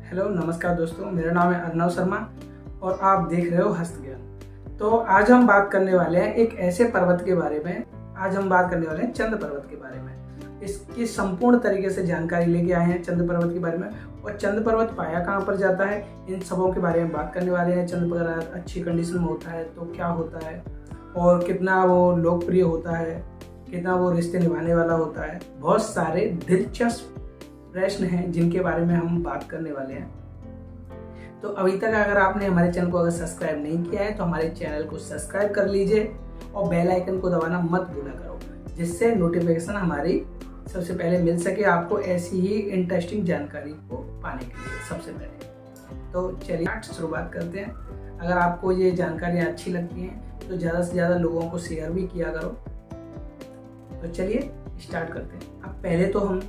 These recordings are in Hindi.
हेलो नमस्कार दोस्तों, मेरा नाम है अर्नव शर्मा और आप देख रहे हो हस्त ज्ञान। तो आज हम बात करने वाले हैं एक ऐसे पर्वत के बारे में। आज हम बात करने वाले हैं चंद पर्वत के बारे में। इसकी संपूर्ण तरीके से जानकारी लेके आए हैं चंद पर्वत के बारे में, और चंद पर्वत पाया कहाँ पर जाता है, इन सबों के बारे में बात करने वाले हैं। चंद पर्वत अच्छी कंडीशन में होता है तो क्या होता है, और कितना वो लोकप्रिय होता है, कितना वो रिश्ते निभाने वाला होता है। बहुत सारे दिलचस्प प्रश्न हैं जिनके बारे में हम बात करने वाले हैं। तो अभी तक अगर आपने हमारे चैनल को अगर सब्सक्राइब नहीं किया है तो हमारे चैनल को सब्सक्राइब कर लीजिए और बेल आइकन को दबाना मत भूला करो, जिससे नोटिफिकेशन हमारी सबसे पहले मिल सके आपको ऐसी ही इंटरेस्टिंग जानकारी को पाने के लिए सबसे पहले। तो चलिए शुरुआत करते हैं। अगर आपको ये जानकारियाँ अच्छी लगती हैं तो ज़्यादा से ज़्यादा लोगों को शेयर भी किया करो। तो चलिए स्टार्ट करते हैं। अब पहले तो हम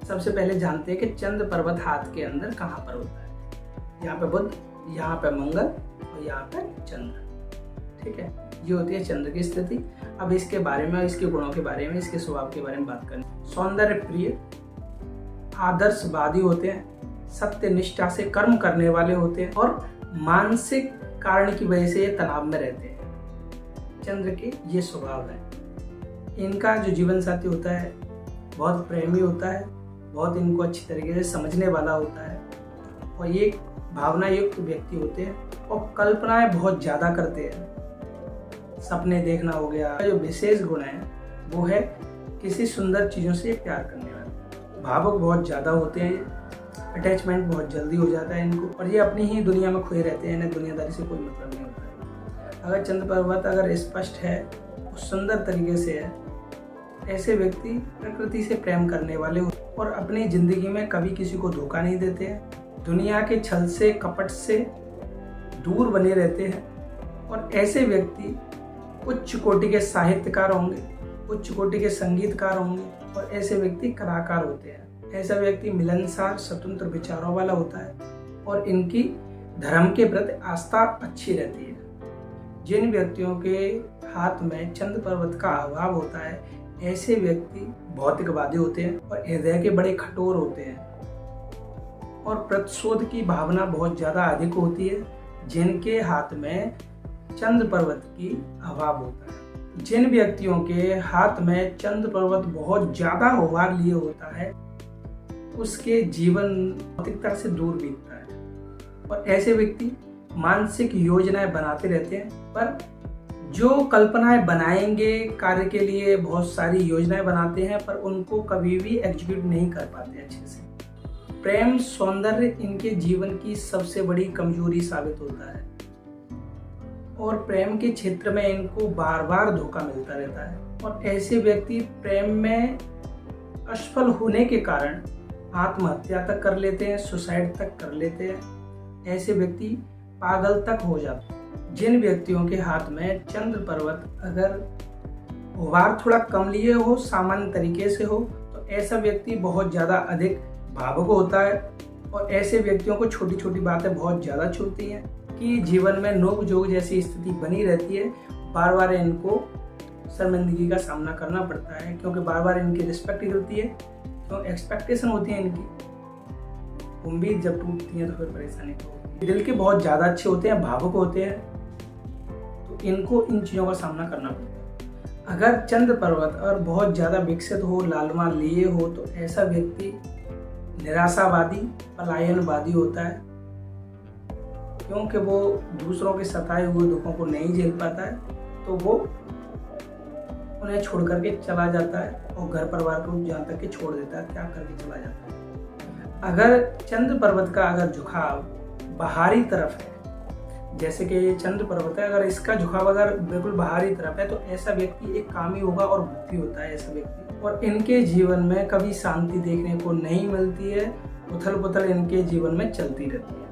सबसे पहले जानते हैं कि चंद पर्वत हाथ के अंदर कहाँ पर होता है। यहाँ पे बुध, यहाँ पे मंगल और यहाँ पे चंद्र। ठीक है, ये होती है चंद्र की स्थिति। अब इसके बारे में, इसके गुणों के बारे में, इसके स्वभाव के बारे में बात करें। सौंदर्य प्रिय, आदर्शवादी होते हैं, सत्य निष्ठा से कर्म करने वाले होते हैं और मानसिक कारण की वजह से ये तनाव में रहते हैं। चंद्र के ये स्वभाव है। इनका जो जीवन साथी होता है बहुत प्रेमी होता है, बहुत इनको अच्छी तरीके से समझने वाला होता है, और ये भावना युक्त व्यक्ति होते हैं और कल्पनाएं बहुत ज़्यादा करते हैं। सपने देखना हो गया। जो विशेष गुण है वो है किसी सुंदर चीज़ों से प्यार करने वाले। भावुक बहुत ज़्यादा होते हैं, अटैचमेंट बहुत जल्दी हो जाता है इनको, और ये अपनी ही दुनिया में खोए रहते हैं। इन्हें दुनियादारी से कोई मतलब नहीं होता है। अगर चंद्र पर्वत अगर स्पष्ट है, सुंदर तरीके से है, ऐसे व्यक्ति प्रकृति से प्रेम करने वाले और अपनी जिंदगी में कभी किसी को धोखा नहीं देते हैं। दुनिया के छल से, कपट से दूर बने रहते हैं, और ऐसे व्यक्ति उच्च कोटि के साहित्यकार होंगे, उच्च कोटि के संगीतकार होंगे, और ऐसे व्यक्ति कलाकार होते हैं। ऐसा व्यक्ति मिलनसार, स्वतंत्र विचारों वाला होता है, और इनकी धर्म के प्रति आस्था अच्छी रहती है। जिन व्यक्तियों के हाथ में चंद्र पर्वत का अभाव होता है, ऐसे व्यक्ति भौतिकवादी होते हैं और हृदय के बड़े कठोर होते हैं, और प्रतिशोध की भावना बहुत ज़्यादा अधिक होती है। जिनके हाथ में चंद्र पर्वत की अभाव होता है, जिन व्यक्तियों के हाथ में चंद्र पर्वत बहुत ज़्यादा उभार लिए होता है, उसके जीवन भौतिकता से दूर बीतता है, और ऐसे व्यक्ति मानसिक योजनाएं बनाते रहते हैं, पर जो कल्पनाएं बनाएंगे कार्य के लिए बहुत सारी योजनाएं बनाते हैं, पर उनको कभी भी एग्जीक्यूट नहीं कर पाते अच्छे से। प्रेम सौंदर्य इनके जीवन की सबसे बड़ी कमजोरी साबित होता है, और प्रेम के क्षेत्र में इनको बार बार धोखा मिलता रहता है, और ऐसे व्यक्ति प्रेम में असफल होने के कारण आत्महत्या तक कर लेते हैं, सुसाइड तक कर लेते हैं। ऐसे व्यक्ति पागल तक हो जाते हैं। जिन व्यक्तियों के हाथ में चंद्र पर्वत अगर उभार थोड़ा कम लिए हो, सामान्य तरीके से हो, तो ऐसा व्यक्ति बहुत ज़्यादा अधिक भावुक होता है, और ऐसे व्यक्तियों को छोटी छोटी बातें बहुत ज़्यादा छूती हैं कि जीवन में नोक झोंक जैसी स्थिति बनी रहती है। बार बार इनको शर्मिंदगी का सामना करना पड़ता है, क्योंकि बार बार इनकी रिस्पेक्ट गिरती है, तो एक्सपेक्टेशन होती है इनकी। उम्मीद जब टूटती है तो फिर परेशानी तो होती है। दिल के बहुत ज़्यादा अच्छे होते हैं, भावुक होते हैं, तो इनको इन चीज़ों का सामना करना पड़ता है। अगर चंद्र पर्वत और बहुत ज़्यादा विकसित हो, लालमा लिए हो, तो ऐसा व्यक्ति निराशावादी, पलायनवादी होता है, क्योंकि वो दूसरों के सताए हुए दुखों को नहीं झेल पाता है, तो वो उन्हें छोड़ करके चला जाता है, और घर परिवार को जहाँ तक कि छोड़ देता है, त्याग करके चला जाता है। अगर चंद्र पर्वत का अगर झुकाव बाहरी तरफ है, जैसे कि ये चंद्र पर्वत है, अगर इसका झुकाव अगर बिल्कुल बाहरी तरफ है, तो ऐसा व्यक्ति एक कामी होगा और भक्ति होता है ऐसा व्यक्ति, और इनके जीवन में कभी शांति देखने को नहीं मिलती है। उथल पुथल इनके जीवन में चलती रहती है।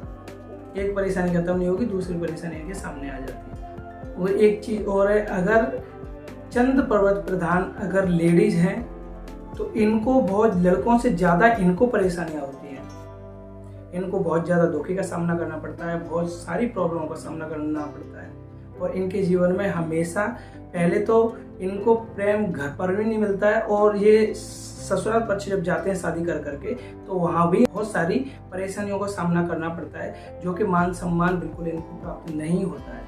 एक परेशानी खत्म नहीं होगी, दूसरी परेशानी इनके सामने आ जाती है। वो एक चीज और है, अगर चंद्र पर्वत प्रधान अगर लेडीज हैं, तो इनको बहुत लड़कों से ज़्यादा इनको परेशानियाँ होती हैं। इनको बहुत ज़्यादा धोखे का सामना करना पड़ता है, बहुत सारी प्रॉब्लमों का सामना करना पड़ता है, और इनके जीवन में हमेशा पहले तो इनको प्रेम घर पर भी नहीं मिलता है, और ये ससुराल पक्ष जब जाते हैं शादी कर करके तो वहाँ भी बहुत सारी परेशानियों का सामना करना पड़ता है, जो कि मान सम्मान बिल्कुल इनको प्राप्त नहीं होता है।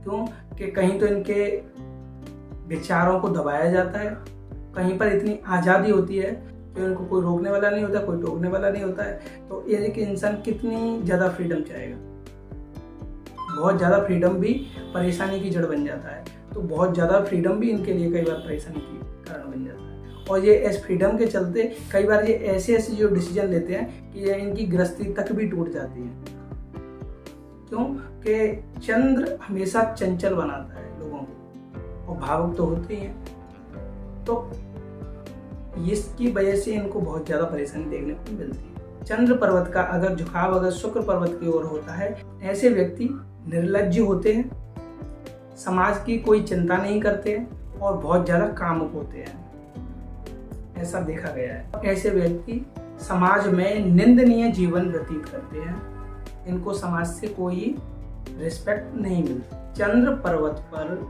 क्यों कि कहीं तो इनके विचारों को दबाया जाता है, कहीं पर इतनी आज़ादी होती है कि उनको कोई रोकने वाला नहीं होता, कोई टोकने वाला नहीं होता है। तो ये एक इंसान कितनी ज़्यादा फ्रीडम चाहेगा। बहुत ज़्यादा फ्रीडम भी परेशानी की जड़ बन जाता है, तो बहुत ज़्यादा फ्रीडम भी इनके लिए कई बार परेशानी की कारण बन जाता है। और ये इस फ्रीडम के चलते कई बार ये ऐसे जो डिसीजन लेते हैं कि ये इनकी गृहस्थी तक भी टूट जाती है। क्यों कि चंद्र हमेशा चंचल बनाता है लोगों को, और भावुक तो होते ही हैं, तो इसकी वजह से इनको बहुत ज़्यादा परेशानी देखने को मिलती है। चंद्र पर्वत का अगर झुकाव अगर शुक्र पर्वत की ओर होता है, ऐसे व्यक्ति निर्लज्ज होते हैं, समाज की कोई चिंता नहीं करते हैं और बहुत ज़्यादा कामुक होते हैं, ऐसा देखा गया है। ऐसे व्यक्ति समाज में निंदनीय जीवन व्यतीत करते हैं, इनको समाज से कोई रिस्पेक्ट नहीं मिलती। चंद्र पर्वत पर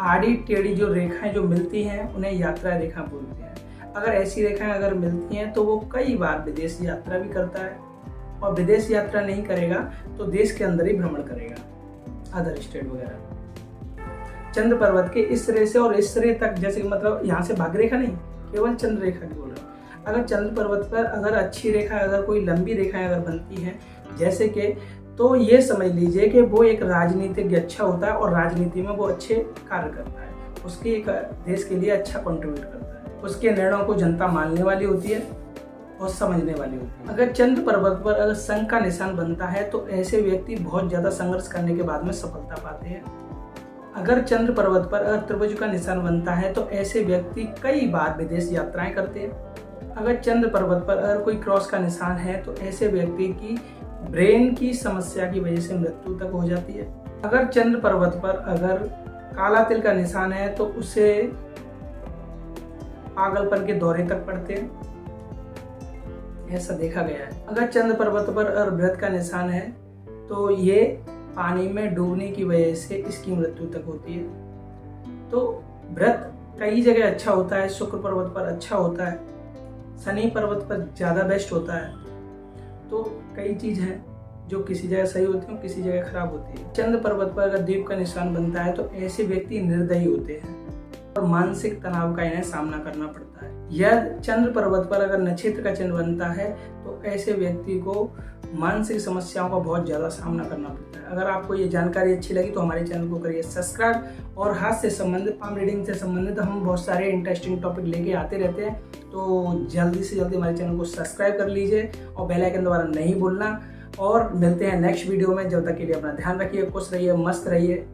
आड़ी टेढ़ी जो रेखाएं जो मिलती हैं उन्हें यात्रा रेखा बोलते हैं। अगर ऐसी रेखाएं अगर मिलती हैं तो वो कई बार विदेश यात्रा भी करता है, और विदेश यात्रा नहीं करेगा तो देश के अंदर ही भ्रमण करेगा, अदर स्टेट वगैरह। चंद्र पर्वत के इस सिरे से और इस सिरे तक, जैसे मतलब यहाँ से भाग रेखा नहीं, केवल चंद्र रेखा की बोल रहा हूँ। अगर चंद्र पर्वत पर अगर अच्छी रेखा, अगर कोई लंबी रेखाएं अगर बनती हैं जैसे कि, तो ये समझ लीजिए कि वो एक राजनीतिज्ञ अच्छा होता है और राजनीति में वो अच्छे कार्य करता है, उसके एक देश के लिए अच्छा कंट्रीब्यूट करता है, उसके निर्णयों को जनता मानने वाली होती है और समझने वाली होती है। अगर चंद्र पर्वत पर अगर शंख का निशान बनता है तो ऐसे व्यक्ति बहुत ज़्यादा संघर्ष करने के बाद में सफलता पाते हैं। अगर चंद्र पर्वत पर अगर त्रिभुज का निशान बनता है तो ऐसे व्यक्ति कई बार विदेश यात्राएं करते हैं। अगर चंद्र पर्वत पर अगर कोई क्रॉस का निशान है तो ऐसे व्यक्ति की ब्रेन की समस्या की वजह से मृत्यु तक हो जाती है। अगर चंद्र पर्वत पर अगर काला तिल का निशान है तो उसे पागलपन के दौरे तक पड़ते हैं, ऐसा देखा गया है। अगर चंद्र पर्वत पर अगर व्रत का निशान है तो ये पानी में डूबने की वजह से इसकी मृत्यु तक होती है। तो व्रत कई जगह अच्छा होता है, शुक्र पर्वत पर अच्छा होता है, शनि पर्वत पर ज़्यादा बेस्ट होता है। तो कई चीज़ हैं जो किसी जगह सही होती है, किसी जगह खराब होती है। चंद्र पर्वत पर अगर द्वीप का निशान बनता है तो ऐसे व्यक्ति निर्दयी होते हैं और मानसिक तनाव का इन्हें सामना करना पड़ता है। यह चंद्र पर्वत पर अगर नक्षत्र का चिन्ह बनता है तो ऐसे व्यक्ति को मानसिक समस्याओं का बहुत ज़्यादा सामना करना पड़ता है। अगर आपको ये जानकारी अच्छी लगी तो हमारे चैनल को करिए सब्सक्राइब, और हाथ से संबंधित, पाम रीडिंग से संबंधित हम बहुत सारे इंटरेस्टिंग टॉपिक लेके आते रहते हैं। तो जल्दी से जल्दी हमारे चैनल को सब्सक्राइब कर लीजिए और बेल आइकन दोबारा नहीं भूलना। और मिलते हैं नेक्स्ट वीडियो में, जब तक के लिए अपना ध्यान रखिए, खुश रहिए, मस्त रहिए।